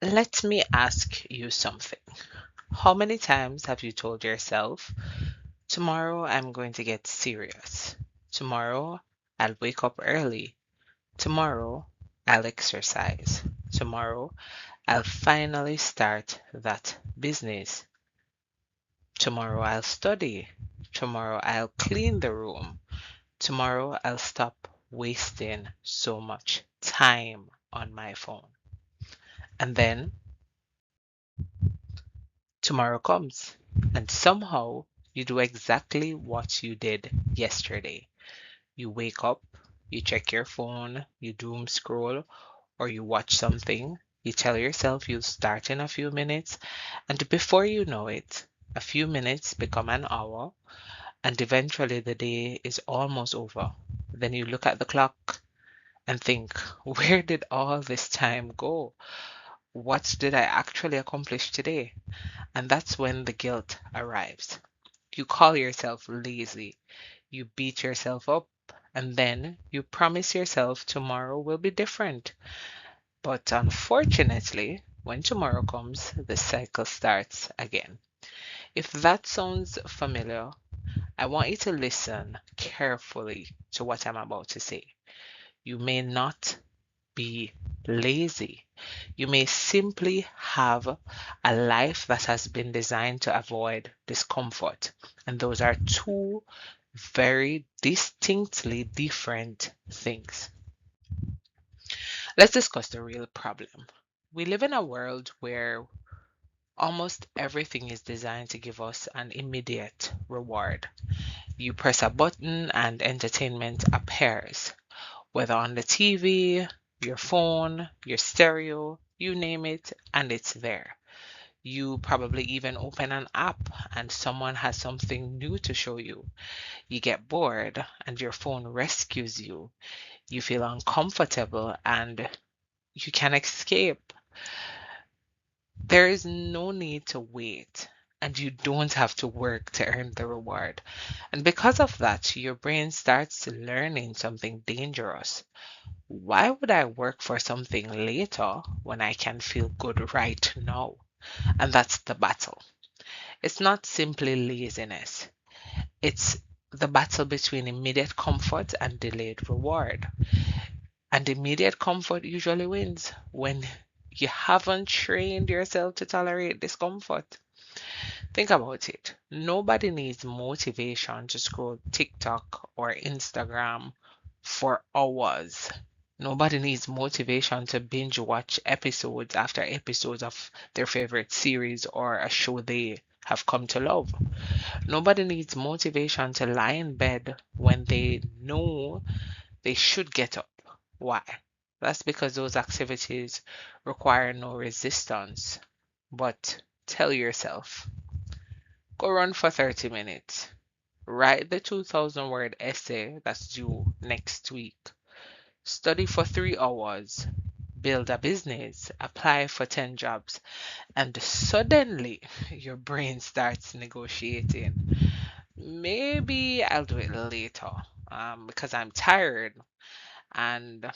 Let me ask you something. How many times have you told yourself, tomorrow I'm going to get serious? Tomorrow I'll wake up early. Tomorrow I'll exercise. Tomorrow I'll finally start that business. Tomorrow I'll study. Tomorrow I'll clean the room. Tomorrow I'll stop wasting so much time on my phone. And then tomorrow comes, and somehow you do exactly what you did yesterday. You wake up, you check your phone, you doom scroll, or you watch something. You tell yourself you'll start in a few minutes, and before you know it, a few minutes become an hour, and eventually the day is almost over. Then you look at the clock and think, where did all this time go? What did I actually accomplish today? And that's when the guilt arrives. You call yourself lazy, you beat yourself up, and then you promise yourself tomorrow will be different. But unfortunately, when tomorrow comes, the cycle starts again. If that sounds familiar, I want you to listen carefully to what I'm about to say. You may not be lazy. You may simply have a life that has been designed to avoid discomfort. And those are two very distinctly different things. Let's discuss the real problem. We live in a world where almost everything is designed to give us an immediate reward. You press a button and entertainment appears, whether on the TV, your phone, your stereo, you name it, and it's there. You probably even open an app and someone has something new to show you. You get bored and your phone rescues you. You feel uncomfortable and you can escape. There is no need to wait, and you don't have to work to earn the reward. And because of that, your brain starts learning something dangerous. Why would I work for something later when I can feel good right now? And that's the battle. It's not simply laziness, it's the battle between immediate comfort and delayed reward. And immediate comfort usually wins when you haven't trained yourself to tolerate discomfort. Think about it. Nobody needs motivation to scroll TikTok or Instagram for hours. Nobody needs motivation to binge watch episodes after episodes of their favorite series or a show they have come to love. Nobody needs motivation to lie in bed when they know they should get up. Why? That's because those activities require no resistance. But tell yourself, go run for 30 minutes. Write the 2,000 word essay that's due next week. Study for 3 hours. Build a business. Apply for 10 jobs. And suddenly your brain starts negotiating. Maybe I'll do it later because I'm tired and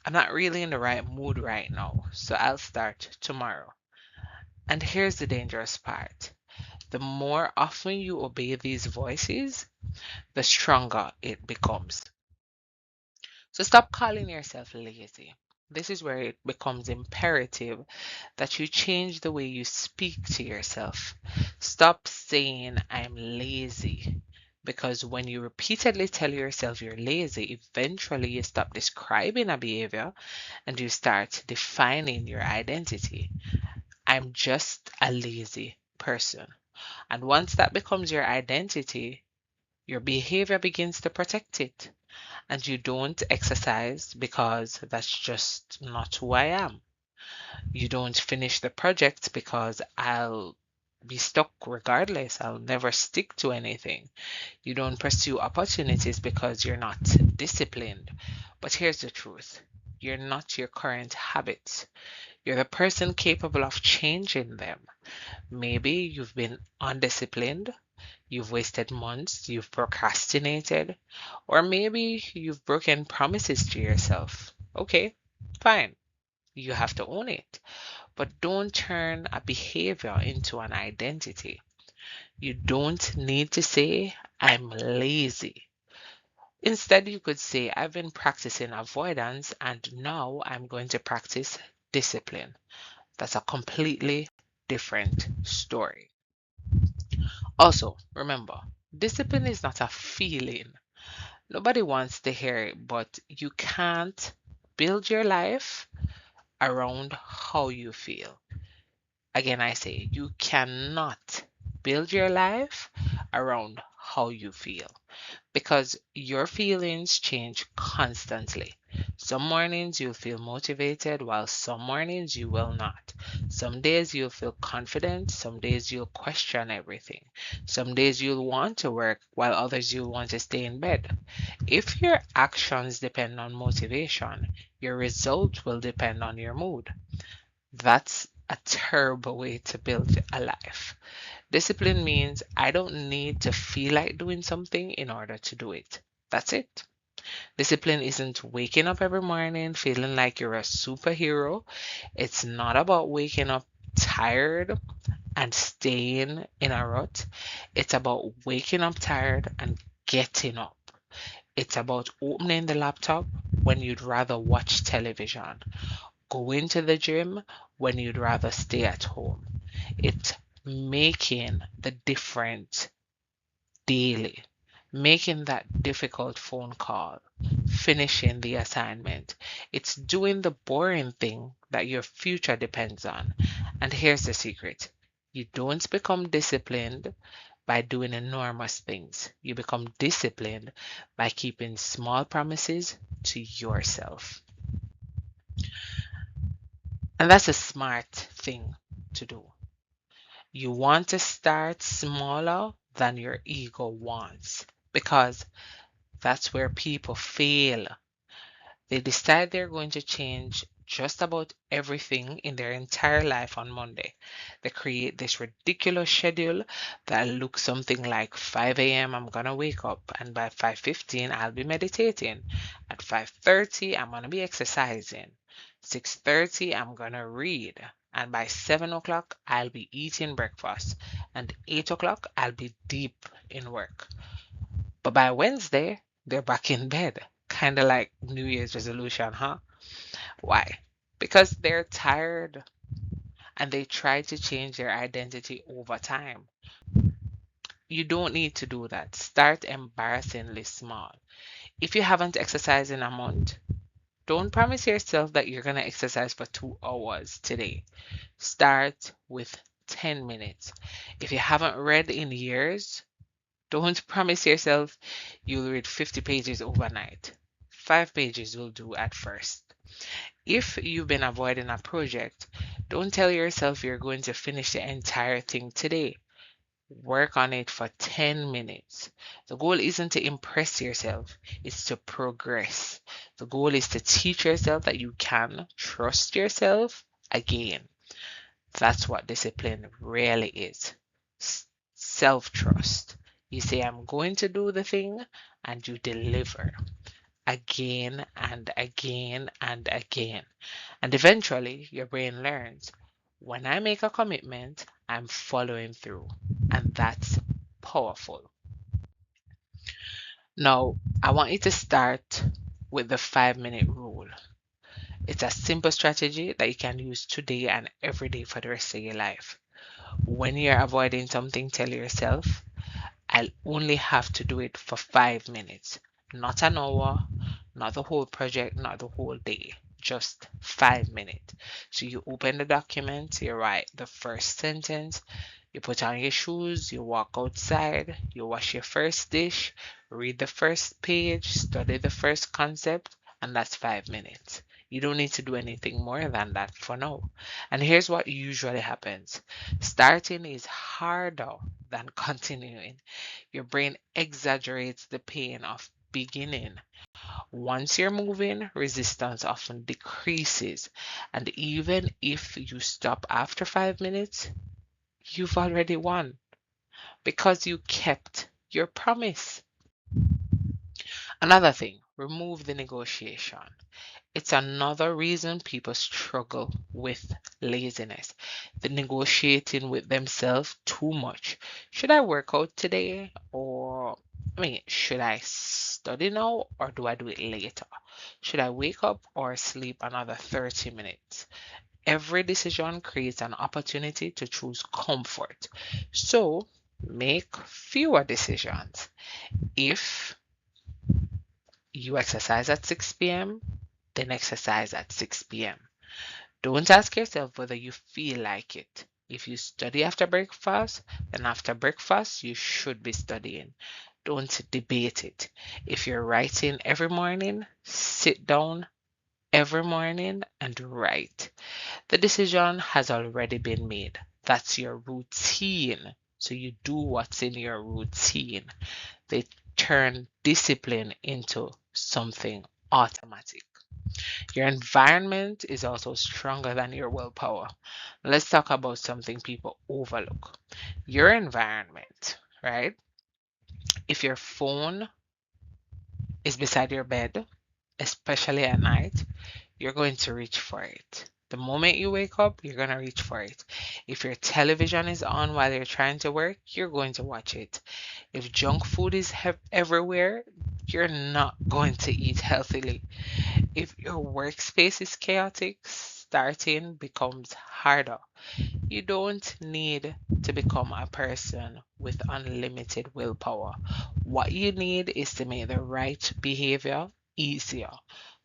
I'm not really in the right mood right now. So I'll start tomorrow. And here's the dangerous part. The more often you obey these voices, the stronger it becomes. So stop calling yourself lazy. This is where it becomes imperative that you change the way you speak to yourself. Stop saying, I'm lazy. Because when you repeatedly tell yourself you're lazy, eventually you stop describing a behavior and you start defining your identity. I'm just a lazy person. And once that becomes your identity, your behavior begins to protect it. And you don't exercise because that's just not who I am. You don't finish the project because I'll be stuck regardless. I'll never stick to anything. You don't pursue opportunities because you're not disciplined. But here's the truth. You're not your current habits. You're the person capable of changing them. Maybe you've been undisciplined, you've wasted months, you've procrastinated, or maybe you've broken promises to yourself. Okay, fine. You have to own it. But don't turn a behavior into an identity. You don't need to say, I'm lazy. Instead, you could say, I've been practicing avoidance and now I'm going to practice discipline. That's a completely different story. Also, remember, discipline is not a feeling. Nobody wants to hear it, but you can't build your life around how you feel. Again, I say you cannot build your life around how you feel because your feelings change constantly. Some mornings you'll feel motivated, while some mornings you will not. Some days you'll feel confident, some days you'll question everything. Some days you'll want to work, while others you'll want to stay in bed. If your actions depend on motivation, your results will depend on your mood. That's a terrible way to build a life. Discipline means I don't need to feel like doing something in order to do it. That's it. Discipline isn't waking up every morning feeling like you're a superhero. It's not about waking up tired and staying in a rut. It's about waking up tired and getting up. It's about opening the laptop when you'd rather watch television, going to the gym when you'd rather stay at home. It's making the difference daily, making that difficult phone call, finishing the assignment. It's doing the boring thing that your future depends on. And here's the secret: you don't become disciplined by doing enormous things, you become disciplined by keeping small promises to yourself. And that's a smart thing to do. You want to start smaller than your ego wants because that's where people fail. They decide they're going to change just about everything in their entire life on Monday. They create this ridiculous schedule that looks something like 5 a.m. I'm gonna wake up and by 5:15 I'll be meditating. At 5:30 I'm gonna be exercising. 6:30 I'm gonna read. And by 7 o'clock I'll be eating breakfast. And 8 o'clock I'll be deep in work. But by Wednesday, they're back in bed. Kind of like New Year's resolution, huh? Why? Because they're tired and they try to change their identity over time. You don't need to do that. Start embarrassingly small. If you haven't exercised in a month, don't promise yourself that you're going to exercise for 2 hours today. Start with 10 minutes. If you haven't read in years, don't promise yourself you'll read 50 pages overnight. 5 pages will do at first. If you've been avoiding a project, don't tell yourself you're going to finish the entire thing today. Work on it for 10 minutes. The goal isn't to impress yourself, it's to progress. The goal is to teach yourself that you can trust yourself again. That's what discipline really is. Self trust. You say, I'm going to do the thing, and you deliver again and again and again. And eventually, your brain learns when I make a commitment, I'm following through. And that's powerful. Now, I want you to start with the 5 minute rule. It's a simple strategy that you can use today and every day for the rest of your life. When you're avoiding something, tell yourself, I'll only have to do it for 5 minutes, not an hour, not the whole project, not the whole day, just 5 minutes. So you open the document, you write the first sentence, you put on your shoes, you walk outside, you wash your first dish, read the first page, study the first concept, and that's 5 minutes. You don't need to do anything more than that for now. And here's what usually happens: starting is harder than continuing. Your brain exaggerates the pain of beginning. Once you're moving, resistance often decreases. And even if you stop after 5 minutes, you've already won because you kept your promise. Another thing, remove the negotiation. It's another reason people struggle with laziness. The negotiating with themselves too much. Should I work out today? Or, should I study now or do I do it later? Should I wake up or sleep another 30 minutes? Every decision creates an opportunity to choose comfort. So make fewer decisions. If you exercise at 6 p.m., then exercise at 6 p.m. Don't ask yourself whether you feel like it. If you study after breakfast, then after breakfast, you should be studying. Don't debate it. If you're writing every morning, sit down every morning and write. The decision has already been made. That's your routine. So you do what's in your routine. They turn discipline into something automatic. Your environment is also stronger than your willpower. Let's talk about something people overlook. Your environment, right? If your phone is beside your bed, especially at night, you're going to reach for it. The moment you wake up, you're going to reach for it. If your television is on while you're trying to work, you're going to watch it. If junk food is everywhere, you're not going to eat healthily. If your workspace is chaotic, starting becomes harder. You don't need to become a person with unlimited willpower. What you need is to make the right behavior easier.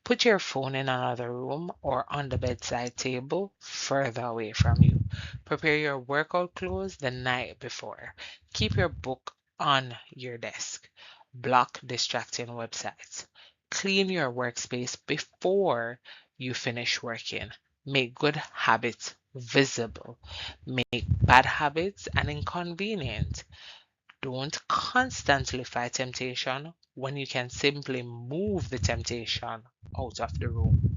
Put your phone in another room or on the bedside table further away from you. Prepare your workout clothes the night before. Keep your book on your desk. Block distracting websites. Clean your workspace before you finish working. Make good habits visible. Make bad habits an inconvenience. Don't constantly fight temptation when you can simply move the temptation out of the room.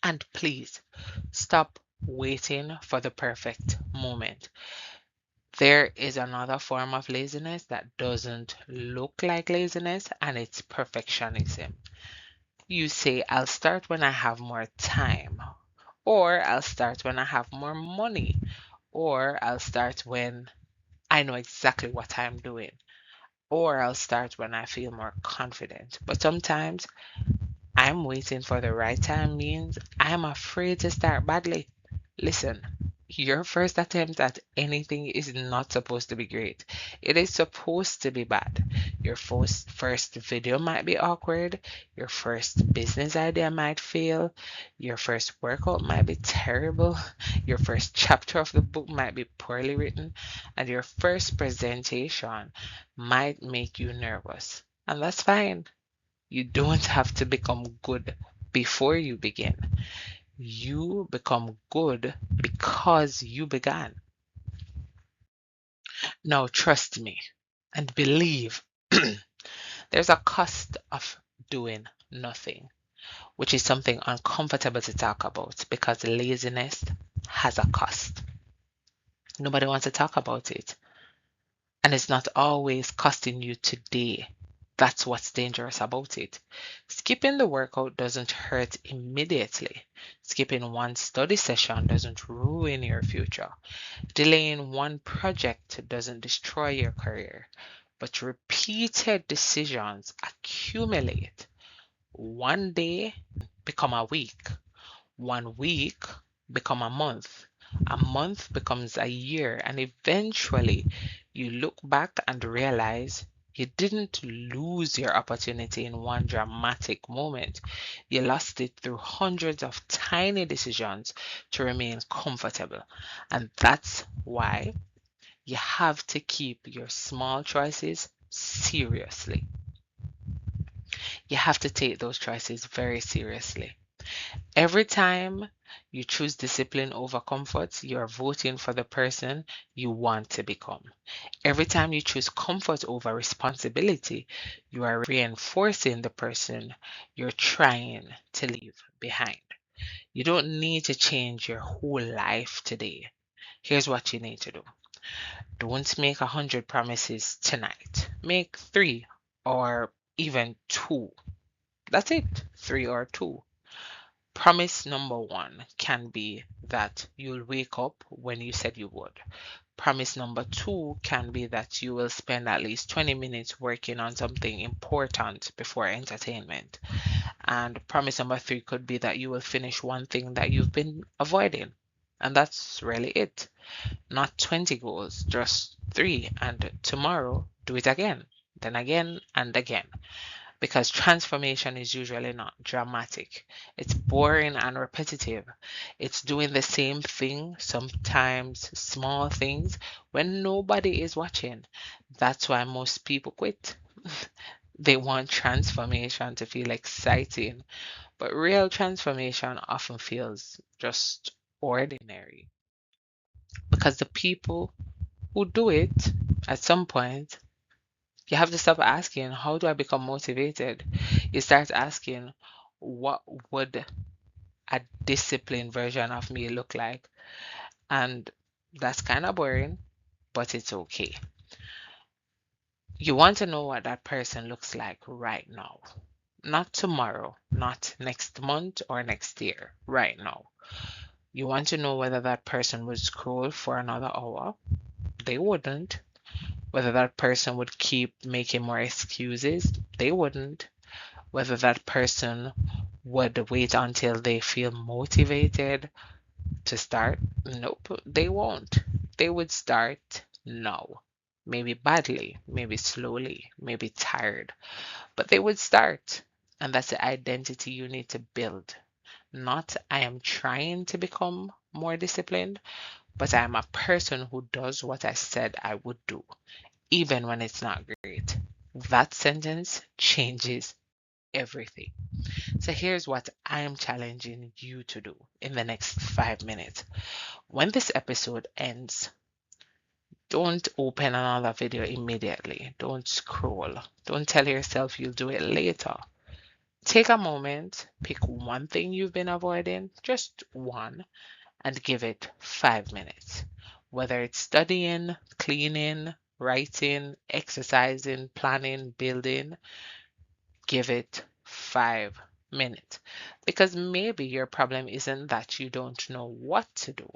And please stop waiting for the perfect moment. There is another form of laziness that doesn't look like laziness, and it's perfectionism. You say, I'll start when I have more time, or I'll start when I have more money, or I'll start when I know exactly what I'm doing, or I'll start when I feel more confident. But sometimes I'm waiting for the right time means I'm afraid to start badly. Listen, your first attempt at anything is not supposed to be great. It is supposed to be bad. Your first video might be awkward. Your first business idea might fail. Your first workout might be terrible. Your first chapter of the book might be poorly written. And your first presentation might make you nervous. And that's fine. You don't have to become good before you begin. You become good because you began. Now, trust me and believe there's a cost of doing nothing, which is something uncomfortable to talk about because laziness has a cost. Nobody wants to talk about it. And it's not always costing you today. That's what's dangerous about it. Skipping the workout doesn't hurt immediately. Skipping one study session doesn't ruin your future. Delaying one project doesn't destroy your career. But repeated decisions accumulate. One day become a week. One week become a month becomes a year, and eventually you look back and realize you didn't lose your opportunity in one dramatic moment. You lost it through hundreds of tiny decisions to remain comfortable. And that's why you have to keep your small choices seriously. You have to take those choices very seriously. Every time you choose discipline over comfort, you are voting for the person you want to become. Every time you choose comfort over responsibility, you are reinforcing the person you're trying to leave behind. You don't need to change your whole life today. Here's what you need to do. Don't make 100 promises tonight. Make three or even two. That's it, three or two. Promise number one can be that you'll wake up when you said you would. Promise number two can be that you will spend at least 20 minutes working on something important before entertainment. And promise number three could be that you will finish one thing that you've been avoiding. And that's really it. Not 20 goals, just three. And tomorrow, do it again, then again, and again. Because transformation is usually not dramatic. It's boring and repetitive. It's doing the same thing, sometimes small things, when nobody is watching. That's why most people quit. They want transformation to feel exciting, but real transformation often feels just ordinary. Because the people who do it at some point, you have to stop asking, how do I become motivated? You start asking, what would a disciplined version of me look like? And that's kind of boring, but it's okay. You want to know what that person looks like right now, not tomorrow, not next month or next year, right now. You want to know whether that person would scroll for another hour? They wouldn't. Whether that person would keep making more excuses? They wouldn't. Whether that person would wait until they feel motivated to start? Nope, they won't. They would start now. Maybe badly, maybe slowly, maybe tired, but they would start. And that's the identity you need to build. Not, I am trying to become more disciplined, but I am a person who does what I said I would do, even when it's not great. That sentence changes everything. So here's what I am challenging you to do in the next 5 minutes. When this episode ends, don't open another video immediately. Don't scroll. Don't tell yourself you'll do it later. Take a moment, pick one thing you've been avoiding, just one, and give it 5 minutes. Whether it's studying, cleaning, writing, exercising, planning, building, give it 5 minutes. Because maybe your problem isn't that you don't know what to do.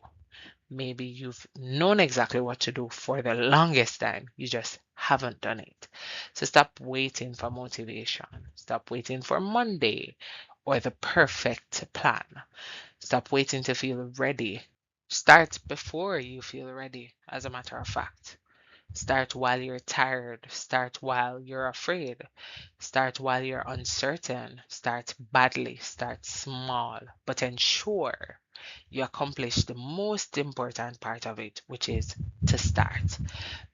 Maybe you've known exactly what to do for the longest time. You just haven't done it. So stop waiting for motivation. Stop waiting for Monday or the perfect plan. Stop waiting to feel ready. Start before you feel ready, as a matter of fact. Start while you're tired. Start while you're afraid. Start while you're uncertain. Start badly. Start small. But ensure you accomplish the most important part of it, which is to start.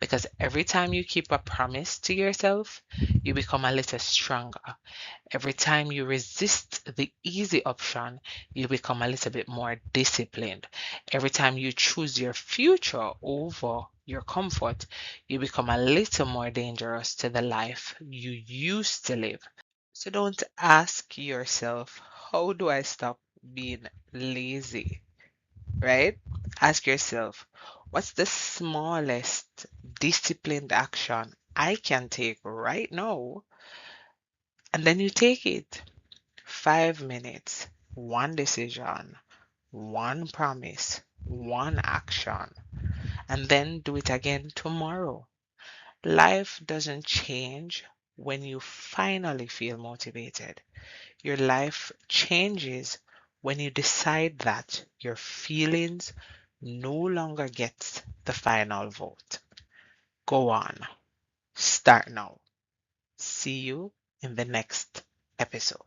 Because every time you keep a promise to yourself, you become a little stronger. Every time you resist the easy option, you become a little bit more disciplined. Every time you choose your future over your comfort, you become a little more dangerous to the life you used to live. So don't ask yourself, how do I stop being lazy? Right? Ask yourself, what's the smallest disciplined action I can take right now? And then you take it. 5 minutes, one decision, one promise, one action, and then do it again tomorrow. Life doesn't change when you finally feel motivated. Your life changes when you decide that your feelings no longer get the final vote. Go on. Start now. See you in the next episode.